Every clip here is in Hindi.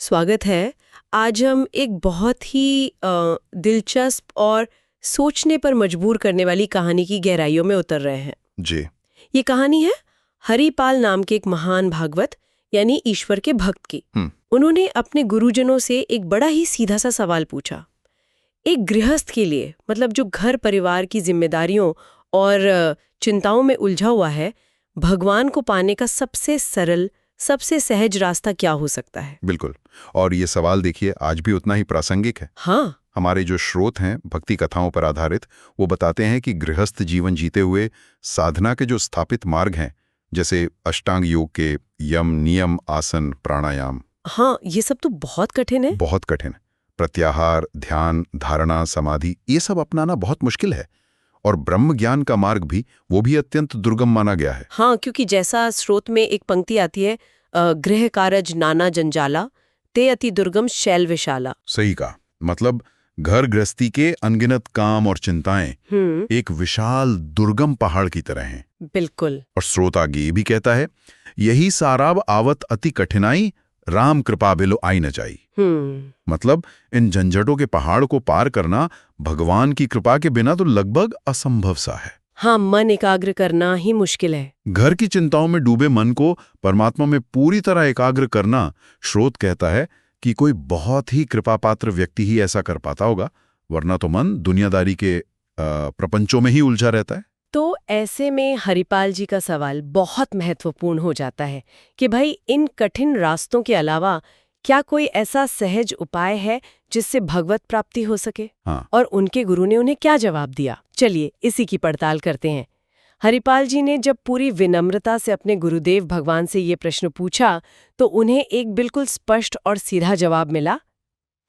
स्वागत है। आज हम एक बहुत ही दिलचस्प और सोचने पर मजबूर करने वाली कहानी की गहराइयों में उतर रहे हैं। जी। ये कहानी है हरिपाल नाम के एक महान भागवत यानी ईश्वर के भक्त की। उन्होंने अपने गुरुजनों से एक बड़ा ही सीधा सा सवाल पूछा। एक गृहस्थ के लिए, मतलब जो घर परिवार की जिम्मेदारियों और चिंताओं में उलझा हुआ है, भगवान को पाने का सबसे सरल, सबसे सहज रास्ता क्या हो सकता है? बिल्कुल। और ये सवाल देखिए आज भी उतना ही प्रासंगिक है। हाँ, हमारे जो स्रोत हैं भक्ति कथाओं पर आधारित, वो बताते हैं कि गृहस्थ जीवन जीते हुए साधना के जो स्थापित मार्ग हैं, जैसे अष्टांग योग के यम, नियम, आसन, प्राणायाम, हाँ, ये सब तो बहुत कठिन है। बहुत कठिन। प्रत्याहार, ध्यान, धारणा, समाधि, ये सब अपनाना बहुत मुश्किल है। और ब्रह्म ज्ञान का मार्ग भी, वो भी अत्यंत दुर्गम माना गया है। हाँ, क्योंकि जैसा स्रोत में एक पंक्ति आती है, गृह कारज नाना जंजाला, ते अति दुर्गम शैल विशाला। सही कहा। मतलब घर गृहस्थी के अनगिनत काम और चिंताएं एक विशाल दुर्गम पहाड़ की तरह हैं। बिल्कुल। और स्रोत आगे ये भी कहता है, यही साराब आवत अति कठिनाई, राम कृपा बिलो आई न जाई। मतलब इन झंझटों के पहाड़ को पार करना भगवान की कृपा के बिना तो लगभग असंभव सा है। हाँ, मन एकाग्र करना ही मुश्किल है। घर की चिंताओं में डूबे मन को परमात्मा में पूरी तरह एकाग्र करना, स्रोत कहता है कि कोई बहुत ही कृपापात्र व्यक्ति ही ऐसा कर पाता होगा, वरना तो मन दुनियादारी के प्रपंचों में ही उलझा रहता है। तो ऐसे में हरिपाल जी का सवाल बहुत महत्वपूर्ण हो जाता है कि भाई इन कठिन रास्तों के अलावा क्या कोई ऐसा सहज उपाय है जिससे भगवत प्राप्ति हो सके? हाँ। और उनके गुरु ने उन्हें क्या जवाब दिया? चलिए इसी की पड़ताल करते हैं। हरिपाल जी ने जब पूरी विनम्रता से अपने गुरुदेव भगवान से ये प्रश्न पूछा तो उन्हें एक बिल्कुल स्पष्ट और सीधा जवाब मिला,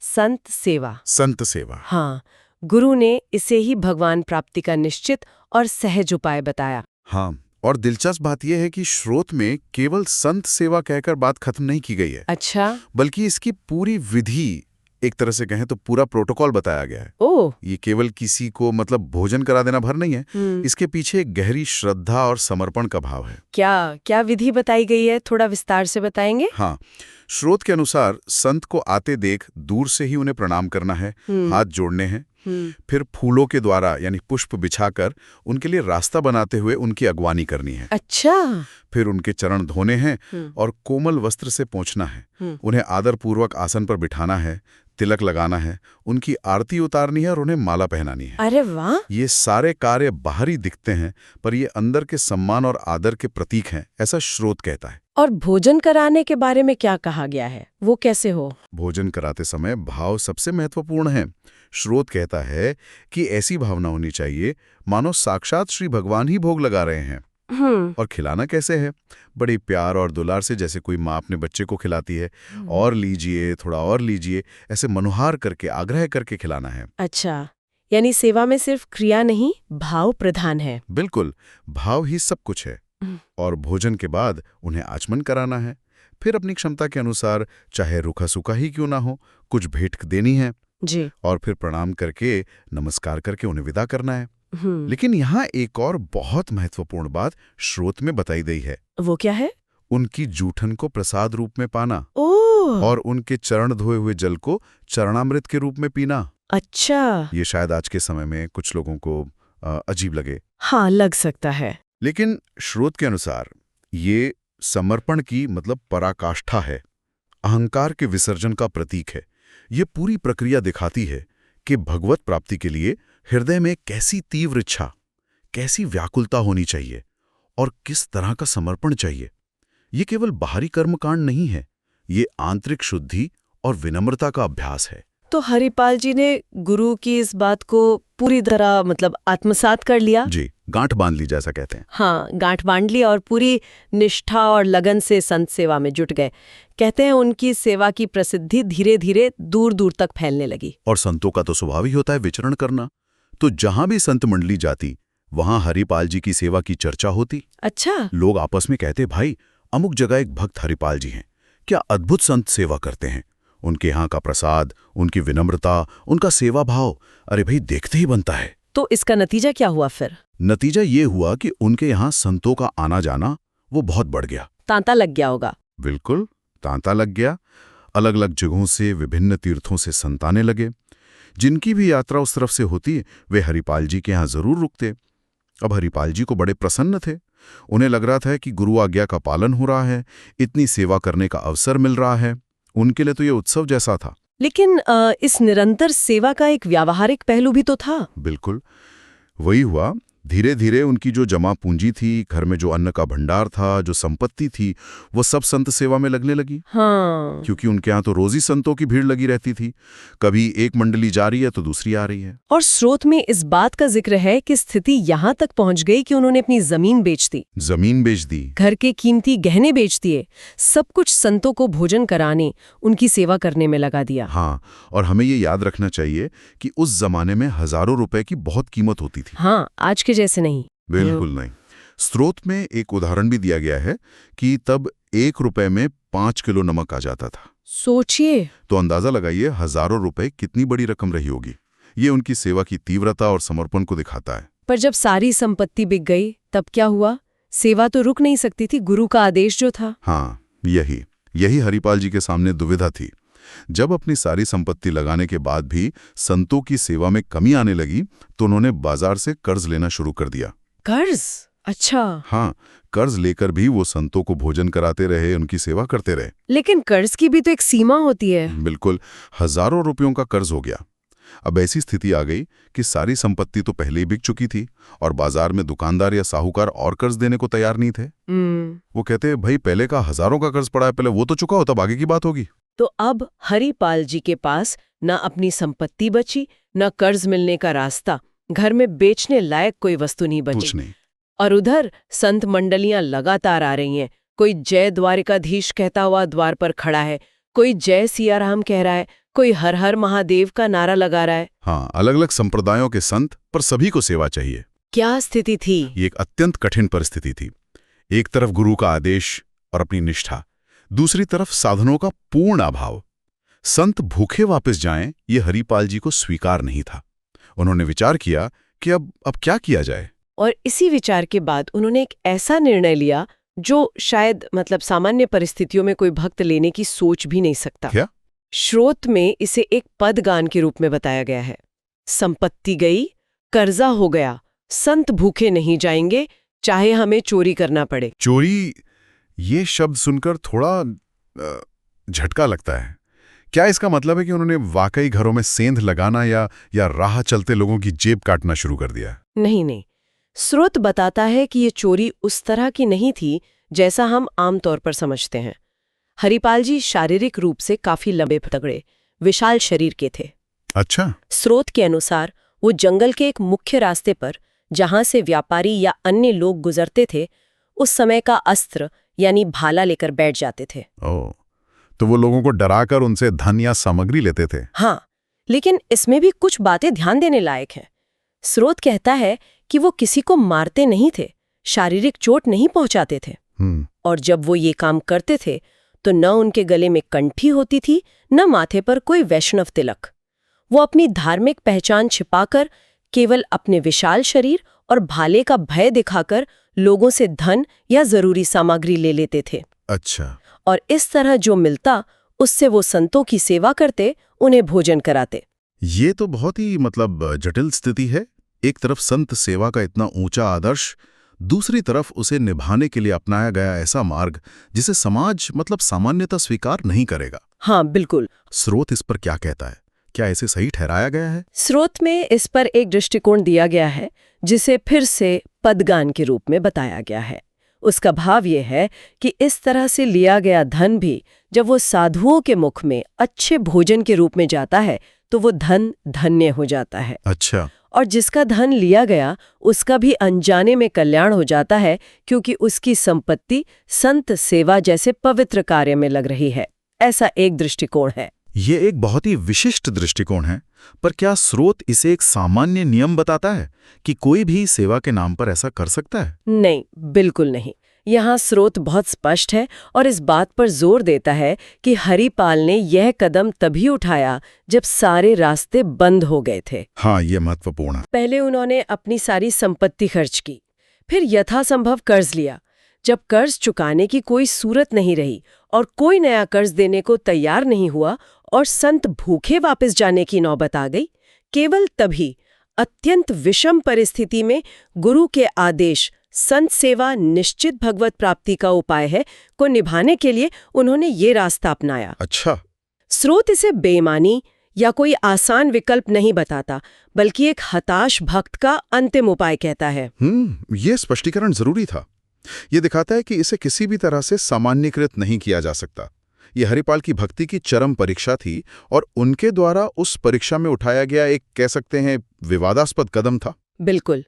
संत सेवा। संत सेवा। हाँ, गुरु ने इसे ही भगवान प्राप्ति का निश्चित और सहज उपाय बताया। हाँ, और दिलचस्प बात यह है कि स्रोत में केवल संत सेवा कहकर बात खत्म नहीं की गई है। अच्छा। बल्कि इसकी पूरी विधि, एक तरह से कहें तो पूरा प्रोटोकॉल बताया गया है। ओह। ये केवल किसी को मतलब भोजन करा देना भर नहीं है। इसके पीछे एक गहरी श्रद्धा और समर्पण का भाव है। क्या क्या विधि बताई गई है, थोड़ा विस्तार से बताएंगे? हाँ, स्रोत के अनुसार संत को आते देख दूर से ही उन्हें प्रणाम करना है, हाथ जोड़ने हैं, फिर फूलों के द्वारा यानी पुष्प बिछाकर उनके लिए रास्ता बनाते हुए उनकी अगवानी करनी है। अच्छा। फिर उनके चरण धोने हैं और कोमल वस्त्र से पोंछना है। उन्हें आदरपूर्वक आसन पर बिठाना है, तिलक लगाना है, उनकी आरती उतारनी है और उन्हें माला पहनानी है। अरे वाह। ये सारे कार्य बाहरी दिखते हैं पर ये अंदर के सम्मान और आदर के प्रतीक हैं, ऐसा स्रोत कहता है। और भोजन कराने के बारे में क्या कहा गया है, वो कैसे हो? भोजन कराते समय भाव सबसे महत्वपूर्ण है। स्रोत कहता है कि ऐसी भावना होनी चाहिए मानो साक्षात श्री भगवान ही भोग लगा रहे हैं। और खिलाना कैसे है? बड़ी प्यार और दुलार से, जैसे कोई माँ अपने बच्चे को खिलाती है, और लीजिए, थोड़ा और लीजिए, ऐसे मनुहार करके, आग्रह करके खिलाना है। अच्छा, यानी सेवा में सिर्फ क्रिया नहीं, भाव प्रधान है। बिल्कुल, भाव ही सब कुछ है। और भोजन के बाद उन्हें आचमन कराना है। फिर अपनी क्षमता के अनुसार, चाहे रूखा सूखा ही क्यों ना हो, कुछ भेंट देनी है जी। और फिर प्रणाम करके, नमस्कार करके उन्हें विदा करना है। लेकिन यहाँ एक और बहुत महत्वपूर्ण बात स्रोत में बताई गई है। वो क्या है? उनकी जूठन को प्रसाद रूप में पाना। ओह। और उनके चरण धोए हुए जल को चरणामृत के रूप में पीना। अच्छा। ये शायद आज के समय में कुछ लोगों को अजीब लगे। हाँ, लग सकता है। लेकिन स्रोत के अनुसार ये समर्पण की मतलब पराकाष्ठा है, अहंकार के विसर्जन का प्रतीक है। ये पूरी प्रक्रिया दिखाती है कि भगवत प्राप्ति के लिए हृदय में कैसी तीव्र इच्छा, कैसी व्याकुलता होनी चाहिए और किस तरह का समर्पण चाहिए। ये केवल बाहरी कर्मकांड नहीं है, ये आंतरिक शुद्धि और विनम्रता का अभ्यास है। तो हरिपाल जी ने गुरु की इस बात को पूरी तरह मतलब आत्मसात कर लिया। जी, गांठ बांध ली जैसा कहते हैं। हाँ, गांठ बांध ली और पूरी निष्ठा और लगन से संत सेवा में जुट गए। कहते हैं उनकी सेवा की प्रसिद्धि धीरे धीरे दूर दूर तक फैलने लगी। और संतों का तो स्वभाव ही होता है विचरण करना, तो जहां भी संत मंडली जाती वहां हरिपाल जी की सेवा की चर्चा होती। अच्छा। लोग आपस में कहते, भाई अमुक जगह एक भक्त हरिपाल जी हैं, क्या अद्भुत संत सेवा करते हैं। उनके यहाँ का प्रसाद, उनकी विनम्रता, उनका सेवा भाव, अरे भाई देखते ही बनता है। तो इसका नतीजा क्या हुआ फिर? नतीजा ये हुआ कि उनके यहाँ संतों का आना जाना वो बहुत बढ़ गया। तांता लग गया होगा। बिल्कुल, तांता लग गया। अलग अलग जगहों से, विभिन्न तीर्थों से संत आने लगे। जिनकी भी यात्रा उस तरफ से होती वे हरिपाल जी के यहाँ जरूर रुकते। अब हरिपाल जी को बड़े प्रसन्न थे। उन्हें लग रहा था कि गुरु आज्ञा का पालन हो रहा है, इतनी सेवा करने का अवसर मिल रहा है। उनके लिए तो ये उत्सव जैसा था। लेकिन इस निरंतर सेवा का एक व्यावहारिक पहलू भी तो था। बिल्कुल वही हुआ। धीरे धीरे उनकी जो जमा पूंजी थी, घर में जो अन्न का भंडार था, जो संपत्ति थी, वो सब संत सेवा में लगने लगी। हाँ। क्योंकि उनके यहाँ तो रोज ही संतों की भीड़ लगी रहती थी। कभी एक मंडली जा रही है तो दूसरी आ रही है। और स्रोत में इस बात का जिक्र है कि स्थिति यहाँ तक पहुँच गई कि उन्होंने अपनी जमीन बेच दी, घर के कीमती गहने बेच दिए, सब कुछ संतों को भोजन कराने, उनकी सेवा करने में लगा दिया। हाँ, और हमें ये याद रखना चाहिए कि उस जमाने में हजारों रुपए की बहुत कीमत होती थी। हाँ, आज के जैसे नहीं। बिल्कुल नहीं। स्रोत में एक उदाहरण भी दिया गया है कि तब 1 रुपए में 5 किलो नमक आ जाता था। सोचिए। तो अंदाजा लगाइए हजारों रुपए कितनी बड़ी रकम रही होगी। ये उनकी सेवा की तीव्रता और समर्पण को दिखाता है। पर जब सारी संपत्ति बिक गई तब क्या हुआ? सेवा तो रुक नहीं सकती थी, गुरु का आदेश जो था। हाँ, यही हरिपाल जी के सामने दुविधा थी। जब अपनी सारी संपत्ति लगाने के बाद भी संतों की सेवा में कमी आने लगी तो उन्होंने बाजार से कर्ज लेना शुरू कर दिया। कर्ज? अच्छा। हाँ, कर्ज लेकर भी वो संतों को भोजन कराते रहे, उनकी सेवा करते रहे। लेकिन कर्ज की भी तो एक सीमा होती है। बिल्कुल, हजारों रुपयों का कर्ज हो गया। अब ऐसी स्थिति आ गई कि सारी संपत्ति तो पहले ही बिक चुकी थी और बाजार में दुकानदार या साहूकार और कर्ज देने को तैयार नहीं थे। वो कहते भाई पहले का हजारों का कर्ज पड़ा है, पहले वो तो चुका हो तब आगे की बात होगी। तो अब हरिपाल जी के पास न अपनी संपत्ति बची, न कर्ज मिलने का रास्ता, घर में बेचने लायक कोई वस्तु नहीं बची। और उधर संत मंडलियां लगातार आ रही हैं। कोई जय द्वारिकाधीश कहता हुआ द्वार पर खड़ा है, कोई जय सियाराम कह रहा है, कोई हर हर महादेव का नारा लगा रहा है। हाँ, अलग अलग संप्रदायों के संत, पर सभी को सेवा चाहिए। क्या स्थिति थी? ये एक अत्यंत कठिन परिस्थिति थी। एक तरफ गुरु का आदेश और अपनी निष्ठा, दूसरी तरफ साधनों का पूर्ण अभाव। संत भूखे वापस जाएं, ये हरिपाल जी को स्वीकार नहीं था। उन्होंने विचार किया कि अब क्या किया जाए। और इसी विचार के बाद उन्होंने एक ऐसा निर्णय लिया जो शायद सामान्य परिस्थितियों में कोई भक्त लेने की सोच भी नहीं सकता। क्या? श्रोत में इसे एक पदगान के रूप में बताया गया है। संपत्ति गई, कर्जा हो गया, संत भूखे नहीं जाएंगे, चाहे हमें चोरी करना पड़े। चोरी, ये शब्द सुनकर थोड़ा झटका लगता है। क्या इसका मतलब है कि उन्होंने वाकई घरों में सेंध लगाना या राह चलते लोगों की जेब काटना शुरू कर दिया? नहीं। स्रोत बताता है कि ये चोरी उस तरह की नहीं थी जैसा हम आमतौर पर समझते हैं। हरिपाल जी शारीरिक रूप से काफी लंबे तगड़े, विशाल शरीर के थे। अच्छा। स्रोत के अनुसार वो जंगल के एक मुख्य रास्ते पर, जहां से व्यापारी या अन्य लोग गुजरते थे, उस समय का अस्त्र यानी भाला लेकर बैठ जाते थे। ओह, तो वो लोगों को डराकर उनसे धन या सामग्री लेते थे। हाँ, लेकिन इसमें भी कुछ बातें ध्यान देने लायक हैं। स्रोत कहता है कि वो किसी को मारते नहीं थे, शारीरिक चोट नहीं पहुंचाते थे। और जब वो ये काम करते थे तो न उनके गले में कंठी होती थी, न माथे पर कोई वैष्णव तिलक। वो अपनी धार्मिक पहचान छिपाकर केवल अपने विशाल शरीर और भाले का भय दिखाकर लोगों से धन या जरूरी सामग्री ले लेते थे। अच्छा। और इस तरह जो मिलता उससे वो संतों की सेवा करते, उन्हें भोजन कराते। ये तो बहुत ही जटिल स्थिति है। एक तरफ संत सेवा का इतना ऊंचा आदर्श, दूसरी तरफ उसे निभाने के लिए अपनाया गया ऐसा मार्ग जिसे समाज सामान्यतः स्वीकार नहीं करेगा। हाँ, बिल्कुल। स्रोत इस पर क्या कहता है? क्या इसे सही ठहराया गया है? स्रोत में इस पर एक दृष्टिकोण दिया गया है जिसे फिर से पदगान के रूप में बताया गया है। उसका भाव ये है कि इस तरह से लिया गया धन भी जब वो साधुओं के मुख में अच्छे भोजन के रूप में जाता है तो वो धन धन्य हो जाता है। अच्छा। और जिसका धन लिया गया उसका भी अनजाने में कल्याण हो जाता है, क्योंकि उसकी संपत्ति संत सेवा जैसे पवित्र कार्य में लग रही है। ऐसा एक दृष्टिकोण है। ये एक बहुत ही विशिष्ट दृष्टिकोण है, पर क्या स्रोत इसे एक सामान्य नियम बताता है कि कोई भी सेवा के नाम पर ऐसा कर सकता है? नहीं, बिल्कुल नहीं। यहाँ स्रोत बहुत स्पष्ट है और इस बात पर जोर देता है कि हरिपाल ने यह कदम तभी उठाया जब सारे रास्ते बंद हो गए थे। हाँ, ये महत्वपूर्ण है। पहले उन्होंने अपनी सारी संपत्ति खर्च की, फिर यथासंभव कर्ज लिया। जब कर्ज चुकाने की कोई सूरत नहीं रही और कोई नया कर्ज देने को तैयार नहीं हुआ और संत भूखे वापस जाने की नौबत आ गई, केवल तभी अत्यंत विषम परिस्थिति में गुरु के आदेश संत सेवा निश्चित भगवत प्राप्ति का उपाय है को निभाने के लिए उन्होंने ये रास्ता अपनाया। अच्छा। स्रोत इसे बेईमानी या कोई आसान विकल्प नहीं बताता, बल्कि एक हताश भक्त का अंतिम उपाय कहता है। ये स्पष्टीकरण जरूरी था। ये दिखाता है कि इसे किसी भी तरह से सामान्यीकृत नहीं किया जा सकता। ये हरिपाल की भक्ति की चरम परीक्षा थी और उनके द्वारा उस परीक्षा में उठाया गया एक, कह सकते हैं, विवादास्पद कदम था। बिल्कुल।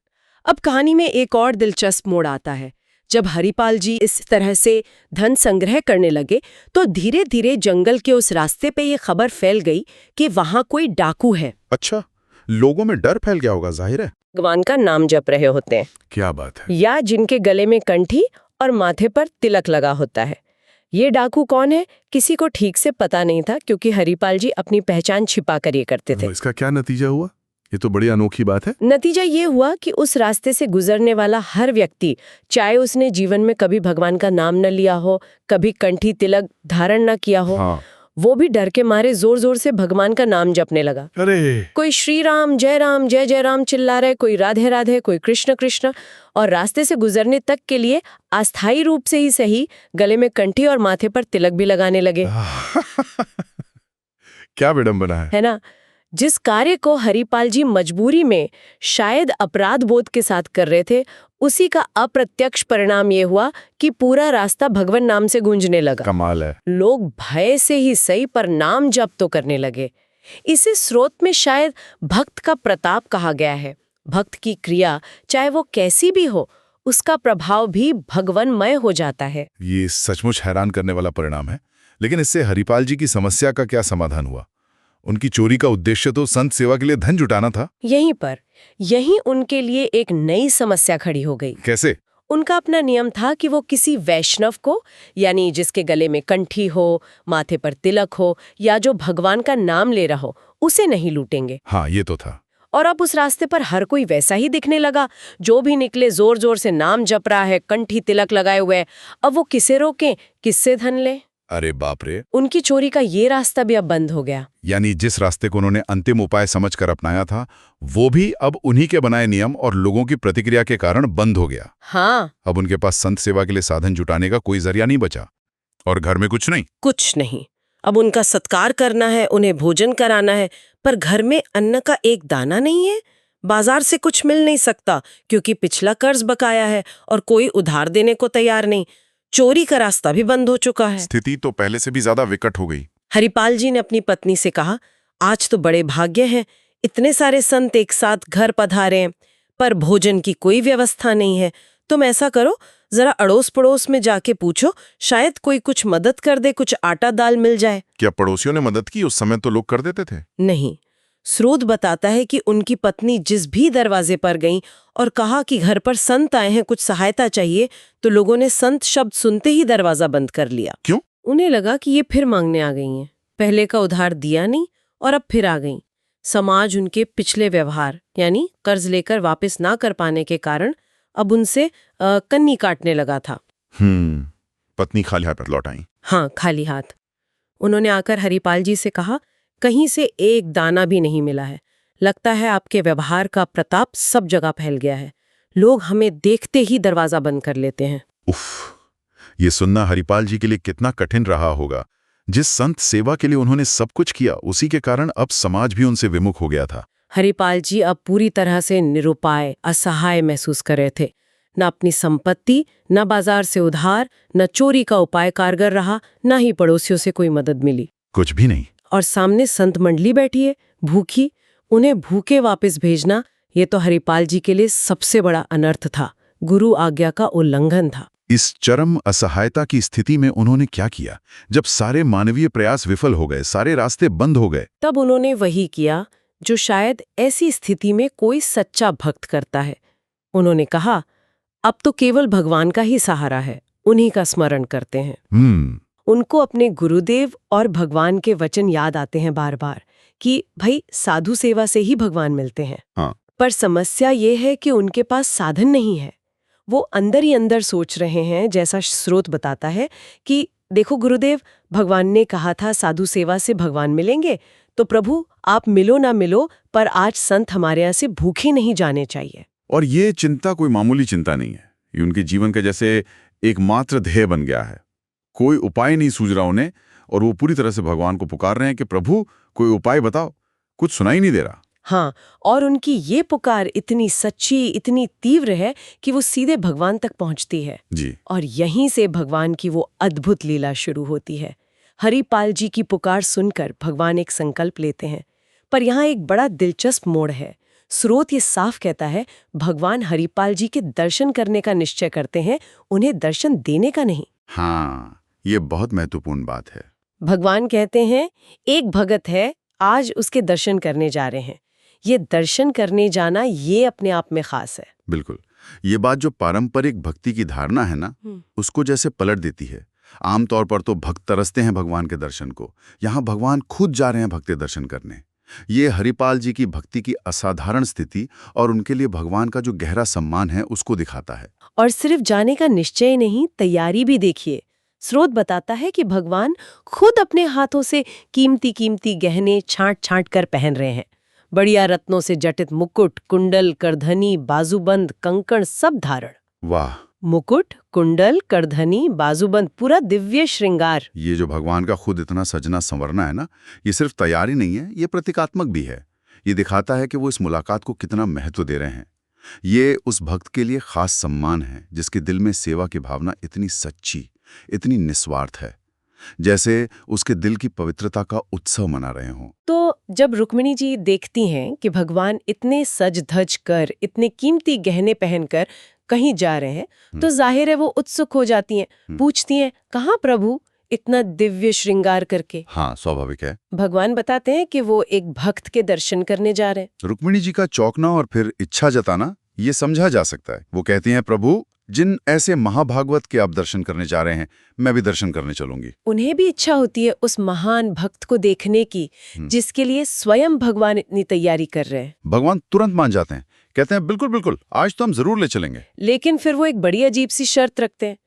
अब कहानी में एक और दिलचस्प मोड़ आता है। जब हरिपाल जी इस तरह से धन संग्रह करने लगे तो धीरे धीरे जंगल के उस रास्ते पे ये खबर फैल गई कि वहां कोई डाकू है। अच्छा, लोगों में डर फैल गया होगा, जाहिर है। भगवान का नाम जप रहे होते हैं। क्या बात है। या जिनके गले में कंठी और माथे पर तिलक लगा होता है। ये डाकू कौन है, किसी को ठीक से पता नहीं था, क्योंकि हरिपाल जी अपनी पहचान छिपा कर ये करते थे। इसका क्या नतीजा हुआ? ये तो बड़ी अनोखी बात है। नतीजा ये हुआ कि उस रास्ते से गुजरने वाला हर व्यक्ति, चाहे उसने जीवन में कभी भगवान का नाम न लिया हो, कभी कंठी तिलक धारण न किया हो, वो भी डर के मारे जोर जोर से भगवान का नाम जपने लगा। अरे! कोई श्री राम जय जय राम चिल्ला रहे, कोई राधे राधे, कोई कृष्ण कृष्ण, और रास्ते से गुजरने तक के लिए अस्थायी रूप से ही सही गले में कंठी और माथे पर तिलक भी लगाने लगे। क्या विडंबना है ना? जिस कार्य को हरिपाल जी मजबूरी में शायद अपराध बोध के साथ कर रहे थे, उसी का अप्रत्यक्ष परिणाम ये हुआ कि पूरा रास्ता भगवान नाम से गूंजने लगा। कमाल है। लोग भय से ही सही पर नाम जप तो करने लगे। इसे स्रोत में शायद भक्त का प्रताप कहा गया है। भक्त की क्रिया चाहे वो कैसी भी हो, उसका प्रभाव भी भगवानमय हो जाता है। ये सचमुच हैरान करने वाला परिणाम है। लेकिन इससे हरिपाल जी की समस्या का क्या समाधान हुआ? उनकी चोरी का उद्देश्य तो संत सेवा के लिए धन जुटाना था। यहीं उनके लिए एक नई समस्या खड़ी हो गई। कैसे? उनका अपना नियम था कि वो किसी वैष्णव को, यानी जिसके गले में कंठी हो, माथे पर तिलक हो या जो भगवान का नाम ले रहा हो, उसे नहीं लूटेंगे। हाँ, ये तो था। और अब उस रास्ते पर हर कोई वैसा ही दिखने लगा। जो भी निकले जोर जोर से नाम जप रहा है, कंठी तिलक लगाए हुए। अब वो किसे रोकें, किससे धन ले? अरे बाप रे! उनकी चोरी का ये रास्ता भी अब बंद हो गया। यानी जिस रास्ते को उन्होंने अंतिम उपाय समझकर अपनाया था, वो भी अब उन्हीं के बनाए नियम और लोगों की प्रतिक्रिया के कारण बंद हो गया। हाँ। अब उनके पास संत सेवा के लिए साधन जुटाने का कोई जरिया नहीं बचा और घर में कुछ नहीं। अब उनका सत्कार करना है, उन्हें भोजन कराना है, पर घर में अन्न का एक दाना नहीं है। बाजार से कुछ मिल नहीं सकता क्योंकि पिछला कर्ज बकाया है और कोई उधार देने को तैयार नहीं। चोरी का रास्ता भी बंद हो चुका है। स्थिति तो पहले से भी ज्यादा विकट हो गई। हरिपाल जी ने अपनी पत्नी से कहा, आज तो बड़े भाग्य हैं, इतने सारे संत एक साथ घर पधारे हैं, पर भोजन की कोई व्यवस्था नहीं है। तुम ऐसा करो, जरा अड़ोस पड़ोस में जाके पूछो, शायद कोई कुछ मदद कर दे, कुछ आटा दाल मिल जाए। क्या पड़ोसियों ने मदद की? उस समय तो लोग कर देते थे। नहीं। स्रोत बताता है कि उनकी पत्नी जिस भी दरवाजे पर गईं और कहा कि घर पर संत आए हैं, कुछ सहायता चाहिए, तो लोगों ने संत शब्द सुनते ही दरवाजा बंद कर लिया। क्यों? उन्हें लगा कि ये फिर मांगने आ गई हैं। पहले का उधार दिया नहीं और अब फिर आ गईं। समाज उनके पिछले व्यवहार, यानी कर्ज लेकर वापस ना कर पाने के कारण अब उनसे कन्नी काटने लगा था। पत्नी खाली हाथ लौट आई। हाँ, खाली हाथ। उन्होंने आकर हरिपाल जी से कहा, कहीं से एक दाना भी नहीं मिला है। लगता है आपके व्यवहार का प्रताप सब जगह फैल गया है। लोग हमें देखते ही दरवाजा बंद कर लेते हैं। उफ, ये सुनना हरिपाल जी के लिए कितना कठिन रहा होगा। जिस संत सेवा के लिए उन्होंने सब कुछ किया, उसी के कारण अब समाज भी उनसे विमुख हो गया था। हरिपाल जी अब पूरी तरह से निरुपाय, असहाय महसूस कर रहे थे। न अपनी संपत्ति, न बाजार से उधार, न चोरी का उपाय कारगर रहा, न ही पड़ोसियों से कोई मदद मिली। कुछ भी नहीं। और सामने संत मंडली बैठी है, भूखी। उन्हें भूखे वापस भेजना, ये तो हरिपाल जी के लिए सबसे बड़ा अनर्थ था, गुरु आज्ञा का उल्लंघन था। इस चरम असहायता की स्थिति में उन्होंने क्या किया? जब सारे मानवीय प्रयास विफल हो गए, सारे रास्ते बंद हो गए, तब उन्होंने वही किया जो शायद ऐसी स्थिति में कोई सच्चा भक्त करता है। उन्होंने कहा, अब तो केवल भगवान का ही सहारा है, उन्हीं का स्मरण करते हैं। उनको अपने गुरुदेव और भगवान के वचन याद आते हैं बार बार कि भाई साधु सेवा से ही भगवान मिलते हैं। हाँ। पर समस्या ये है कि उनके पास साधन नहीं है। वो अंदर ही अंदर सोच रहे हैं, जैसा स्रोत बताता है कि देखो गुरुदेव, भगवान ने कहा था साधु सेवा से भगवान मिलेंगे, तो प्रभु आप मिलो ना मिलो, पर आज संत हमारे यहाँ से भूखे नहीं जाने चाहिए। और ये चिंता कोई मामूली चिंता नहीं है, ये उनके जीवन का जैसे एकमात्र ध्येय बन गया है। कोई उपाय नहीं सूझ रहा उन्हें, और वो पूरी तरह से भगवान को पुकार रहे हैं कि प्रभु कोई उपाय बताओ, कुछ सुनाई नहीं दे रहा। हाँ, और उनकी ये पुकार इतनी सच्ची, इतनी तीव्र है कि वो सीधे भगवान तक पहुंचती है जी। और यहीं से भगवान की वो अद्भुत लीला शुरू होती है। हरिपाल जी की पुकार सुनकर भगवान एक संकल्प लेते हैं, पर यहाँ एक बड़ा दिलचस्प मोड़ है। स्रोत ये साफ कहता है, भगवान हरिपाल जी के दर्शन करने का निश्चय करते हैं, उन्हें दर्शन देने का नहीं। हाँ, ये बहुत महत्वपूर्ण बात है। भगवान कहते हैं, एक भगत है, आज उसके दर्शन करने जा रहे हैं। ये दर्शन करने जाना ये अपने आप में खास है। बिल्कुल, ये बात जो पारंपरिक भक्ति की धारणा है ना, उसको जैसे पलट देती है। आमतौर पर तो भक्त तरसते हैं भगवान के दर्शन को, यहाँ भगवान खुद जा रहे हैं भक्त दर्शन करने। ये हरिपाल जी की भक्ति की असाधारण स्थिति और उनके लिए भगवान का जो गहरा सम्मान है उसको दिखाता है। और सिर्फ जाने का निश्चय नहीं, तैयारी भी देखिए। स्रोत बताता है कि भगवान खुद अपने हाथों से कीमती कीमती गहने छांट छांट कर पहन रहे हैं। बढ़िया रत्नों से जटित मुकुट, कुंडल, करधनी, बाजूबंद, कंकण सब धारण। वाह! मुकुट, कुंडल, करधनी, बाजूबंद, पूरा दिव्य श्रृंगार। ये जो भगवान का खुद इतना सजना संवरना है ना, ये सिर्फ तैयारी नहीं है, ये प्रतीकात्मक भी है। ये दिखाता है कि वो इस मुलाकात को कितना महत्व दे रहे हैं। ये उस भक्त के लिए खास सम्मान है जिसके दिल में सेवा की भावना इतनी सच्ची, इतनी निस्वार्थ है, जैसे उसके दिल की पवित्रता का उत्सव मना रहे हों। तो जब रुक्मिणी जी देखती हैं कि भगवान इतने सज धज कर, इतने कीमती गहने पहनकर कहीं जा रहे हैं, तो जाहिर है वो उत्सुक हो जाती हैं, पूछती हैं, कहाँ प्रभु इतना दिव्य श्रृंगार करके? हाँ, स्वाभाविक है। भगवान बताते हैं कि वो एक भक्त के दर्शन करने जा रहे हैं। रुक्मिणी जी का चौंकना और फिर इच्छा जताना ये समझा जा सकता है। वो कहती हैं, प्रभु जिन ऐसे महाभागवत के आप दर्शन करने जा रहे हैं, मैं भी दर्शन करने चलूंगी। उन्हें भी इच्छा होती है उस महान भक्त को देखने की, जिसके लिए स्वयं भगवान इतनी तैयारी कर रहे हैं। भगवान तुरंत मान जाते हैं, कहते हैं बिल्कुल बिल्कुल, आज तो हम जरूर ले चलेंगे। लेकिन फिर वो एक बड़ी अजीब सी शर्त रखते हैं।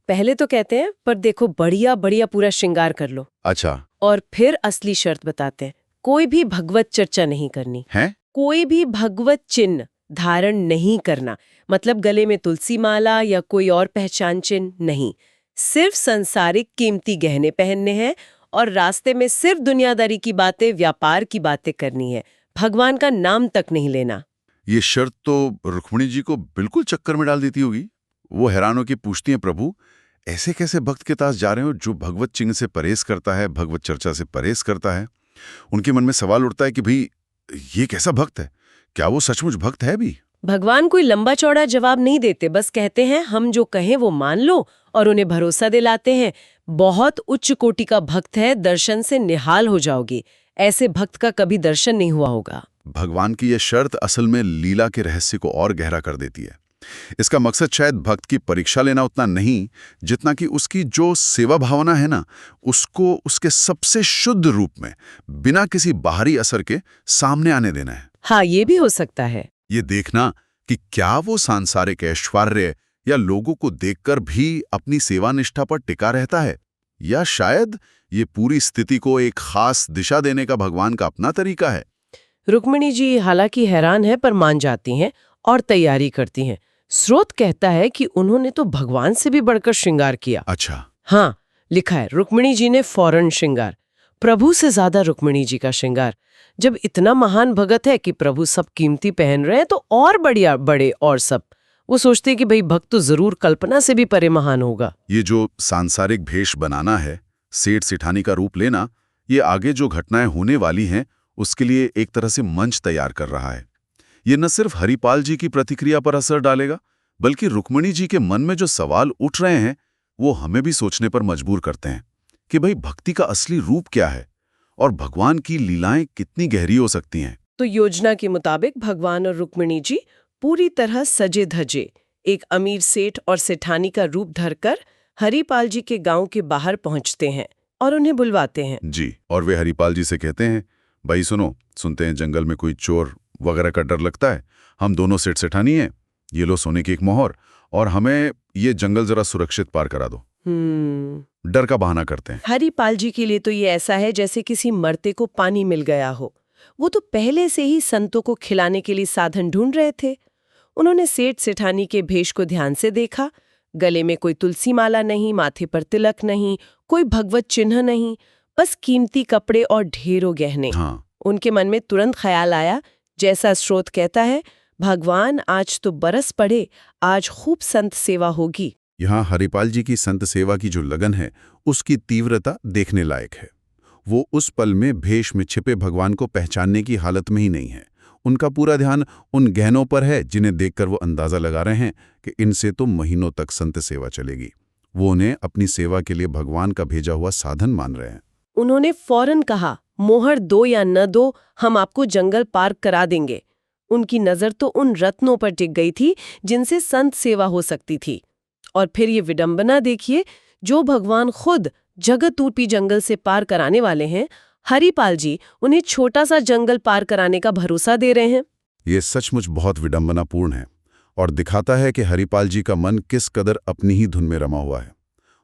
पहले तो कहते हैं, पर देखो बढ़िया बढ़िया पूरा श्रृंगार कर लो। अच्छा। और फिर असली शर्त बताते हैं, कोई भी भगवत चर्चा नहीं करनी है, कोई भी भगवत चिन्ह धारण नहीं करना, मतलब गले में तुलसी माला या कोई और पहचान चिन्ह नहीं। सिर्फ संसारिक कीमती गहने पहनने हैं और रास्ते में सिर्फ दुनियादारी की बातें, व्यापार की बातें करनी है, भगवान का नाम तक नहीं लेना। ये शर्त तो रुक्मिणी जी को बिल्कुल चक्कर में डाल देती होगी। वो हैरान होकर पूछती हैं, प्रभु ऐसे कैसे भक्त के पास जा रहे हो जो भगवत चिन्ह से परहेज करता है, भगवत चर्चा से परहेज करता है? उनके मन में सवाल उठता है कि भाई ये कैसा भक्त है, क्या वो सचमुच भक्त है भी? भगवान कोई लंबा चौड़ा जवाब नहीं देते, बस कहते हैं हम जो कहें वो मान लो, और उन्हें भरोसा दिलाते हैं बहुत उच्च कोटि का भक्त है, दर्शन से निहाल हो जाओगी, ऐसे भक्त का कभी दर्शन नहीं हुआ होगा। भगवान की यह शर्त असल में लीला के रहस्य को और गहरा कर देती है। इसका मकसद शायद भक्त की परीक्षा लेना उतना नहीं, जितना कि उसकी जो सेवा भावना है ना, उसको उसके सबसे शुद्ध रूप में बिना किसी बाहरी असर के सामने आने देना है। हाँ, ये भी हो सकता है। ये देखना कि क्या वो सांसारिक ऐश्वर्य या लोगों को देखकर भी अपनी सेवा निष्ठा पर टिका रहता है, या शायद ये पूरी स्थिति को एक खास दिशा देने का भगवान का अपना तरीका है। रुक्मिणी जी हालांकि हैरान है, पर मान जाती हैं और तैयारी करती हैं। स्रोत कहता है कि उन्होंने तो भगवान से भी बढ़कर श्रृंगार किया। अच्छा। हाँ, लिखा है रुक्मिणी जी ने फौरन श्रृंगार, प्रभु से ज्यादा रुक्मिणी जी का श्रृंगार। जब इतना महान भगत है कि प्रभु सब कीमती पहन रहे हैं, तो और बढ़िया बड़े और सब। वो सोचते हैं कि भाई भक्त तो जरूर कल्पना से भी परे महान होगा। ये जो सांसारिक भेष बनाना है, सेठ सिठानी का रूप लेना, ये आगे जो घटनाएं होने वाली हैं उसके लिए एक तरह से मंच तैयार कर रहा है। ये न सिर्फ हरिपाल जी की प्रतिक्रिया पर असर डालेगा, बल्कि रुक्मिणी जी के मन में जो सवाल उठ रहे हैं वो हमें भी सोचने पर मजबूर करते हैं कि भाई भक्ति का असली रूप क्या है और भगवान की लीलाएं कितनी गहरी हो सकती हैं। तो योजना के मुताबिक भगवान और रुक्मिणी जी पूरी तरह सजे धजे एक अमीर सेठ और सेठानी का रूप धरकर हरिपाल जी के गांव के बाहर पहुंचते हैं और उन्हें बुलवाते हैं। जी, और वे हरिपाल जी से कहते हैं, भाई सुनो, सुनते हैं जंगल में कोई चोर वगैरह का डर लगता है, हम दोनों सेठ सेठानी हैं, ये लो सोने की एक मोहर, और हमें ये जंगल जरा सुरक्षित पार करा दो। डर का बहाना करते हैं। हरिपाल जी के लिए तो ये ऐसा है जैसे किसी मरते को पानी मिल गया हो। वो तो पहले से ही संतों को खिलाने के लिए साधन ढूंढ रहे थे। उन्होंने सेठ सेठानी के भेष को ध्यान से देखा। गले में कोई तुलसी माला नहीं, माथे पर तिलक नहीं, कोई भगवत चिन्ह नहीं, बस कीमती कपड़े और ढेरों गहने। उनके मन में तुरंत ख्याल आया, जैसा स्रोत कहता है, भगवान आज तो बरस पड़े, आज खूब संत सेवा होगी। यहाँ हरिपाल जी की संत सेवा की जो लगन है, उसकी तीव्रता देखने लायक है। वो उस पल में भेष में छिपे भगवान को पहचानने की हालत में ही नहीं है। उनका पूरा ध्यान उन गहनों पर है जिन्हें देखकर वो अंदाजा लगा रहे हैं कि इनसे तो महीनों तक संत सेवा चलेगी। वो उन्हें अपनी सेवा के लिए भगवान का भेजा हुआ साधन मान रहे हैं। उन्होंने फौरन कहा, मोहर दो या न दो, हम आपको जंगल पार करा देंगे। उनकी नजर तो उन रत्नों पर टिक गई थी जिनसे संत सेवा हो सकती थी। और फिर ये विडंबना देखिए, जो भगवान खुद जगत रूपी जंगल से पार कराने वाले हैं, हरिपाल जी उन्हें छोटा सा जंगल पार कराने का भरोसा दे रहे हैं। ये सचमुच बहुत विडंबनापूर्ण है और दिखाता है कि हरिपाल जी का मन किस कदर अपनी ही धुन में रमा हुआ है।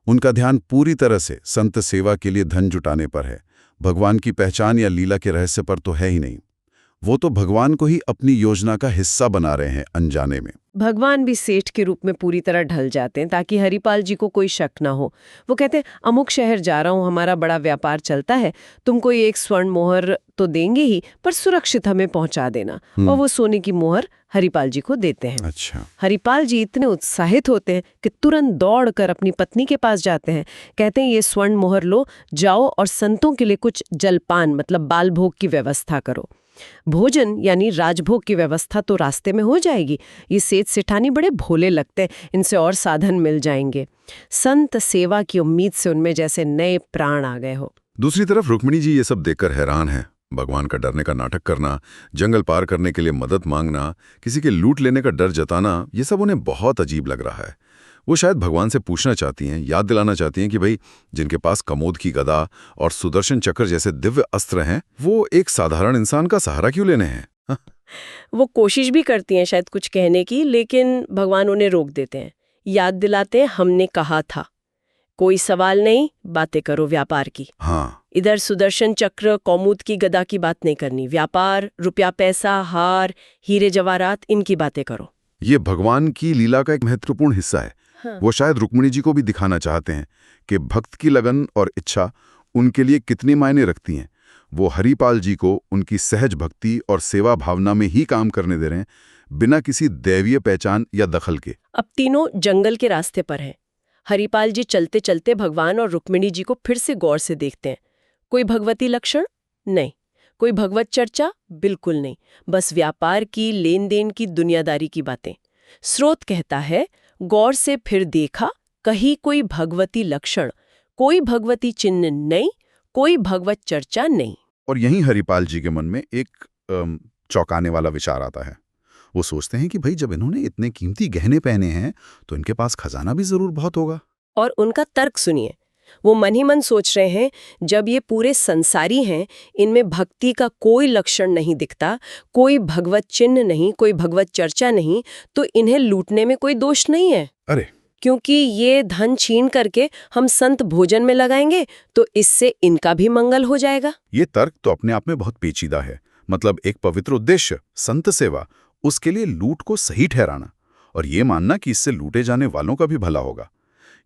उनका ध्यान पूरी तरह से संत सेवा के लिए धन जुटाने पर है, भगवान की पहचान या लीला के रहस्य पर तो है ही नहीं। वो तो भगवान को ही अपनी योजना का हिस्सा बना रहे हैं अनजाने में। भगवान भी सेठ के रूप में पूरी तरह ढल जाते हैं ताकि हरिपाल जी को कोई शक ना हो। वो कहते हैं, अमुक शहर जा रहा हूँ, हमारा बड़ा व्यापार चलता है, तुमको ये एक स्वर्ण मोहर तो देंगे ही, पर सुरक्षित हमें पहुंचा देना। और वो सोने की मोहर हरिपाल जी को देते हैं। अच्छा। हरिपाल जी इतने उत्साहित होते हैं कि तुरंत दौड़कर अपनी पत्नी के पास जाते हैं। कहते हैं, ये स्वर्ण मोहर लो, जाओ और संतों के लिए कुछ जलपान मतलब बाल भोग की व्यवस्था करो। भोजन यानी राजभोग की व्यवस्था तो रास्ते में हो जाएगी। ये सेठ सेठानी बड़े भोले लगते हैं, इनसे और साधन मिल जाएंगे। संत सेवा की उम्मीद से उनमें जैसे नए प्राण आ गए हो। दूसरी तरफ रुक्मिणी जी ये सब देखकर हैरान है। भगवान का डरने का नाटक करना, जंगल पार करने के लिए मदद मांगना, किसी के लूट लेने का डर जताना, ये सब उन्हें बहुत अजीब लग रहा है। वो शायद भगवान से पूछना चाहती हैं, याद दिलाना चाहती हैं कि भाई, जिनके पास कमोद की गदा और सुदर्शन चक्र जैसे दिव्य अस्त्र हैं, वो एक साधारण इंसान का सहारा क्यों लेने हैं? वो कोशिश भी करती हैं शायद कुछ कहने की, लेकिन भगवान उन्हें रोक देते हैं। याद दिलाते हैं, हमने कहा था कोई सवाल नहीं, बातें करो व्यापार की। इधर सुदर्शन चक्र, कौमुद की गदा की बात नहीं करनी, व्यापार, रुपया पैसा, हार, हीरे जवाहरात, इनकी बातें करो। ये भगवान की लीला का एक महत्वपूर्ण हिस्सा है। वो शायद रुक्मिणी जी को भी दिखाना चाहते हैं कि भक्त की लगन और इच्छा उनके लिए कितनी मायने रखती हैं। वो हरिपाल जी को उनकी सहज भक्ति और सेवा भावना में ही काम करने दे रहे हैं, बिना किसी दैवीय पहचान या दखल के। अब तीनों जंगल के रास्ते पर हैं। हरिपाल जी चलते चलते भगवान और रुक्मिणी जी को फिर से गौर से देखते हैं। कोई भगवती लक्षण नहीं, कोई भगवत चर्चा बिल्कुल नहीं, बस व्यापार की, लेन देन की, दुनियादारी की बातें। स्रोत कहता है, गौर से फिर देखा, कहीं कोई भगवती लक्षण, कोई भगवती चिन्ह नहीं, कोई भगवत चर्चा नहीं। और यहीं हरिपाल जी के मन में एक चौंकाने वाला विचार आता है। वो सोचते हैं कि भाई, जब इन्होंने इतने कीमती गहने पहने हैं तो इनके पास खजाना भी जरूर बहुत होगा। और उनका तर्क सुनिए। वो मन ही मन सोच रहे हैं, जब ये पूरे संसारी हैं, इनमें भक्ति का कोई लक्षण नहीं दिखता, कोई भगवत चिन्ह नहीं, कोई भगवत चर्चा नहीं, तो इन्हें लूटने में कोई दोष नहीं है। अरे, क्योंकि ये धन छीन करके हम संत भोजन में लगाएंगे तो इससे इनका भी मंगल हो जाएगा। ये तर्क तो अपने आप में बहुत पेचीदा है। मतलब एक पवित्र उद्देश्य, संत सेवा, उसके लिए लूट को सही ठहराना और ये मानना कि इससे लूटे जाने वालों का भी भला होगा,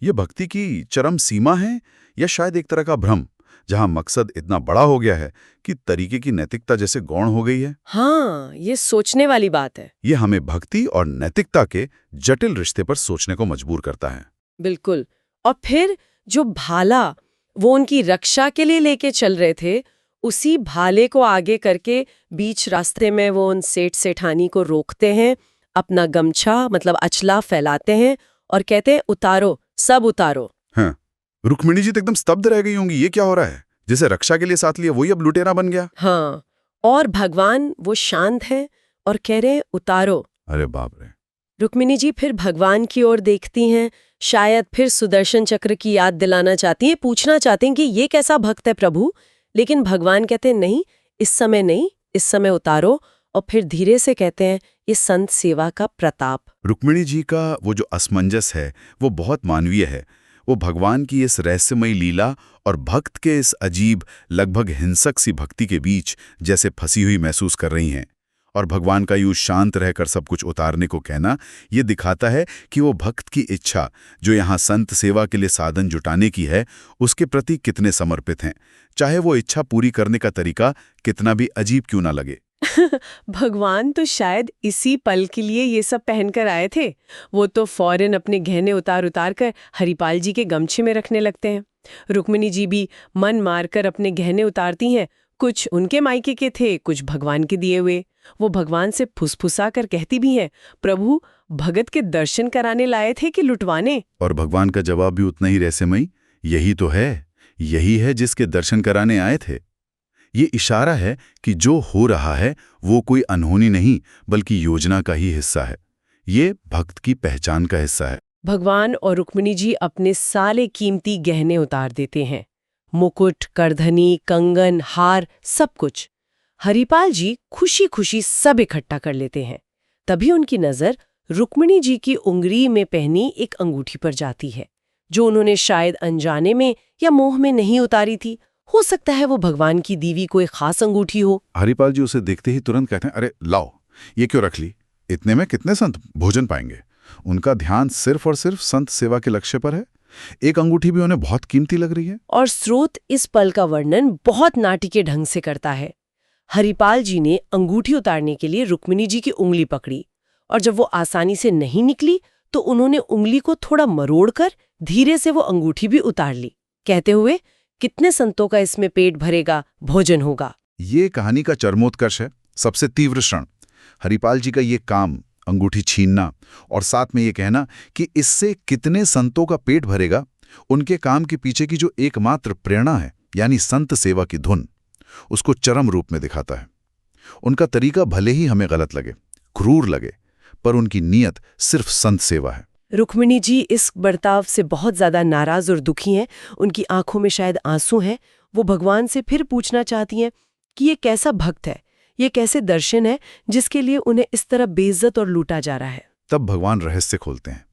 ये भक्ति की चरम सीमा है या शायद एक तरह का भ्रम, जहां मकसद इतना बड़ा हो गया है कि तरीके की नैतिकता जैसे गौण हो गई है। हाँ, ये सोचने वाली बात है। ये हमें भक्ति और नैतिकता के जटिल रिश्ते पर सोचने को मजबूर करता है। बिल्कुल। और फिर जो भाला वो उनकी रक्षा के लिए लेके चल रहे थे, उसी भाले को आगे करके बीच रास्ते में वो उन सेठ सेठानी को रोकते हैं, अपना गमछा मतलब अचला फैलाते हैं और कहते हैं, उतारो, सब उतारो। हाँ, रुक्मिणी जी तो एकदम स्तब्ध रह गई होंगी, ये क्या हो रहा है? जिसे रक्षा के लिए साथ लिया वही अब लुटेरा बन गया। हाँ, और भगवान वो शांत है और कह रहे हैं, उतारो। अरे बाप रे। रुक्मिणी जी फिर भगवान की ओर देखती हैं, शायद फिर सुदर्शन चक्र की याद दिलाना चाहती हैं, पूछना चाहती हैं कि ये कैसा भक्त है प्रभु। लेकिन भगवान कहते हैं, नहीं, इस समय नहीं, इस समय उतारो और फिर धीरे से कहते हैं ये संत सेवा का प्रताप। रुक्मिणी जी का वो जो असमंजस है वो बहुत मानवीय है। वो भगवान की इस रहस्यमयी लीला और भक्त के इस अजीब लगभग हिंसक सी भक्ति के बीच जैसे फंसी हुई महसूस कर रही हैं। और भगवान का यूं शांत रहकर सब कुछ उतारने को कहना ये दिखाता है कि वो भक्त की इच्छा जो यहाँ संत सेवा के लिए साधन जुटाने की है उसके प्रति कितने समर्पित हैं, चाहे वो इच्छा पूरी करने का तरीका कितना भी अजीब क्यों ना लगे। भगवान तो शायद इसी पल के लिए ये सब पहनकर आए थे। वो तो फौरन अपने गहने उतार उतार कर हरिपाल जी के गमछे में रखने लगते हैं। रुक्मिणी जी भी मन मारकर अपने गहने उतारती हैं। कुछ उनके मायके के थे, कुछ भगवान के दिए हुए। वो भगवान से फुसफुसा कर कहती भी हैं, प्रभु भगत के दर्शन कराने लाए थे कि लुटवाने? और भगवान का जवाब भी उतना ही रहस्यमयी, यही तो है, यही है जिसके दर्शन कराने आए थे। ये इशारा है कि जो हो रहा है वो कोई अनहोनी नहीं बल्कि योजना का ही हिस्सा है। ये भक्त की पहचान का हिस्सा है। भगवान और रुक्मिणी जी अपने सारे कीमती गहने उतार देते हैं, मुकुट, करधनी, कंगन, हार, सब कुछ। हरिपाल जी खुशी खुशी सब इकट्ठा कर लेते हैं। तभी उनकी नजर रुक्मिणी जी की उंगली में पहनी एक अंगूठी पर जाती है, जो उन्होंने शायद अनजाने में या मोह में नहीं उतारी थी। हो सकता है वो भगवान की दीवी कोई खास अंगूठी हो। हरिपाल जी उसे देखते ही तुरंत कहते हैं, अरे लाओ, ये क्यों रख ली? इतने में कितने संत भोजन पाएंगे? उनका ध्यान सिर्फ और सिर्फ संत सेवा के लक्ष्य पर है। एक अंगूठी भी उन्हें बहुत कीमती लग रही है। और स्रोत इस पल का वर्णन बहुत नाटकीय ढंग से करता है। हरिपाल जी ने अंगूठी उतारने के लिए रुक्मिणी जी की उंगली पकड़ी, और जब वो आसानी से नहीं निकली तो उन्होंने उंगली को थोड़ा मरोड़कर धीरे से वो अंगूठी भी उतार ली, कहते हुए, कितने संतों का इसमें पेट भरेगा, भोजन होगा। ये कहानी का चरमोत्कर्ष है, सबसे तीव्र क्षण। हरिपाल जी का ये काम, अंगूठी छीनना और साथ में ये कहना कि इससे कितने संतों का पेट भरेगा, उनके काम के पीछे की जो एकमात्र प्रेरणा है यानी संत सेवा की धुन, उसको चरम रूप में दिखाता है। उनका तरीका भले ही हमें गलत लगे, क्रूर लगे, पर उनकी नीयत सिर्फ संत सेवा है। रुक्मिणी जी इस बर्ताव से बहुत ज्यादा नाराज और दुखी हैं। उनकी आंखों में शायद आंसू हैं। वो भगवान से फिर पूछना चाहती हैं कि ये कैसा भक्त है, ये कैसे दर्शन है जिसके लिए उन्हें इस तरह बेइज्जत और लूटा जा रहा है। तब भगवान रहस्य खोलते हैं।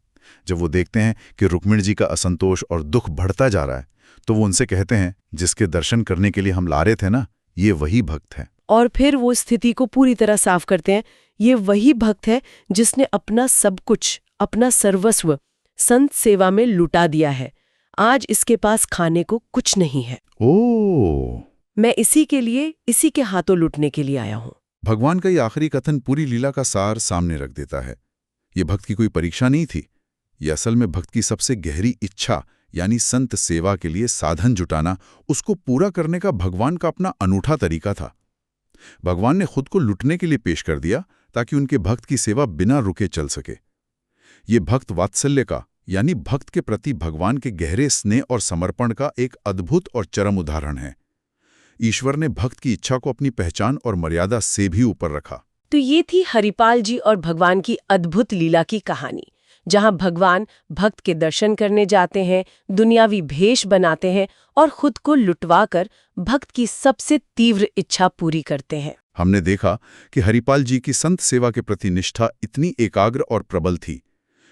जब वो देखते हैं कि रुक्मिणी जी का असंतोष और दुख बढ़ता जा रहा है, तो वो उनसे कहते हैं, जिसके दर्शन करने के लिए हम ला रहे थे ना, ये वही भक्त है। और फिर वो स्थिति को पूरी तरह साफ करते हैं। ये वही भक्त है जिसने अपना सब कुछ, अपना सर्वस्व संत सेवा में लुटा दिया है। आज इसके पास खाने को कुछ नहीं है। ओह! मैं इसी के हाथों लुटने के लिए आया हूँ। भगवान का ये आखिरी कथन पूरी लीला का सार सामने रख देता है। ये भक्त की कोई परीक्षा नहीं थी। ये असल में भक्त की सबसे गहरी इच्छा यानी संत सेवा के लिए साधन जुटाना, उसको पूरा करने का भगवान का अपना अनूठा तरीका था। भगवान ने खुद को लुटने के लिए पेश कर दिया ताकि उनके भक्त की सेवा बिना रुके चल सके। ये भक्त वात्सल्य का यानी भक्त के प्रति भगवान के गहरे स्नेह और समर्पण का एक अद्भुत और चरम उदाहरण है। ईश्वर ने भक्त की इच्छा को अपनी पहचान और मर्यादा से भी ऊपर रखा। तो ये थी हरिपाल जी और भगवान की अद्भुत लीला की कहानी, जहां भगवान भक्त के दर्शन करने जाते हैं, दुनियावी भेष बनाते हैं और खुद को लुटवाकर भक्त की सबसे तीव्र इच्छा पूरी करते हैं। हमने देखा कि हरिपाल जी की संत सेवा के प्रति निष्ठा इतनी एकाग्र और प्रबल थी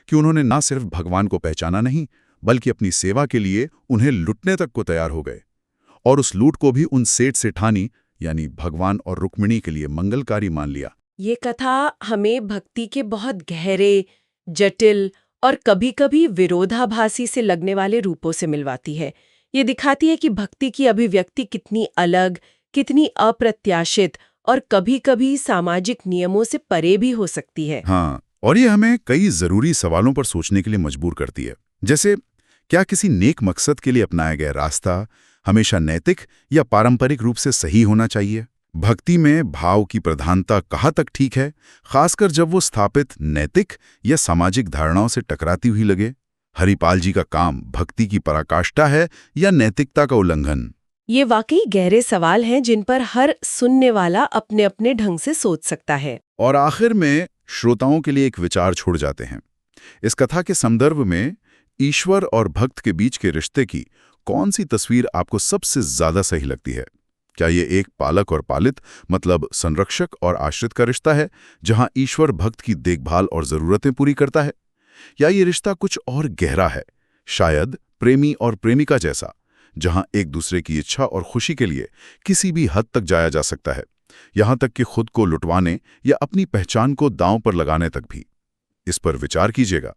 कि उन्होंने न सिर्फ भगवान को पहचाना नहीं, बल्कि अपनी सेवा के लिए उन्हें लुटने तक को तैयार हो गए, और उस लूट को भी उन सेठ सेठानी यानी भगवान और रुक्मिणी के लिए मंगलकारी मान लिया। ये कथा हमें भक्ति के बहुत गहरे, जटिल और कभी-कभी विरोधाभासी से लगने वाले रूपों से मिलवाती है। ये दिखाती है कि भक्ति की अभिव्यक्ति कितनी अलग, कितनी अप्रत्याशित और कभी-कभी सामाजिक नियमों से परे भी हो सकती है। हाँ, और ये हमें कई जरूरी सवालों पर सोचने के लिए मजबूर करती है। जैसे, क्या किसी नेक मकसद के लिए अपनाया गया रास्ता हमेशा नैतिक या पारंपरिक रूप से सही होना चाहिए? भक्ति में भाव की प्रधानता कहाँ तक ठीक है, खासकर जब वो स्थापित नैतिक या सामाजिक धारणाओं से टकराती हुई लगे? हरिपाल जी का काम भक्ति की पराकाष्ठा है या नैतिकता का उल्लंघन? ये वाकई गहरे सवाल हैं जिन पर हर सुनने वाला अपने अपने ढंग से सोच सकता है। और आखिर में श्रोताओं के लिए एक विचार छोड़ जाते हैं। इस कथा के संदर्भ में ईश्वर और भक्त के बीच के रिश्ते की कौन सी तस्वीर आपको सबसे ज्यादा सही लगती है? क्या ये एक पालक और पालित मतलब संरक्षक और आश्रित का रिश्ता है, जहां ईश्वर भक्त की देखभाल और जरूरतें पूरी करता है? या ये रिश्ता कुछ और गहरा है, शायद प्रेमी और प्रेमिका जैसा, जहां एक दूसरे की इच्छा और खुशी के लिए किसी भी हद तक जाया जा सकता है, यहां तक कि खुद को लुटवाने या अपनी पहचान को दांव पर लगाने तक भी? इस पर विचार कीजिएगा।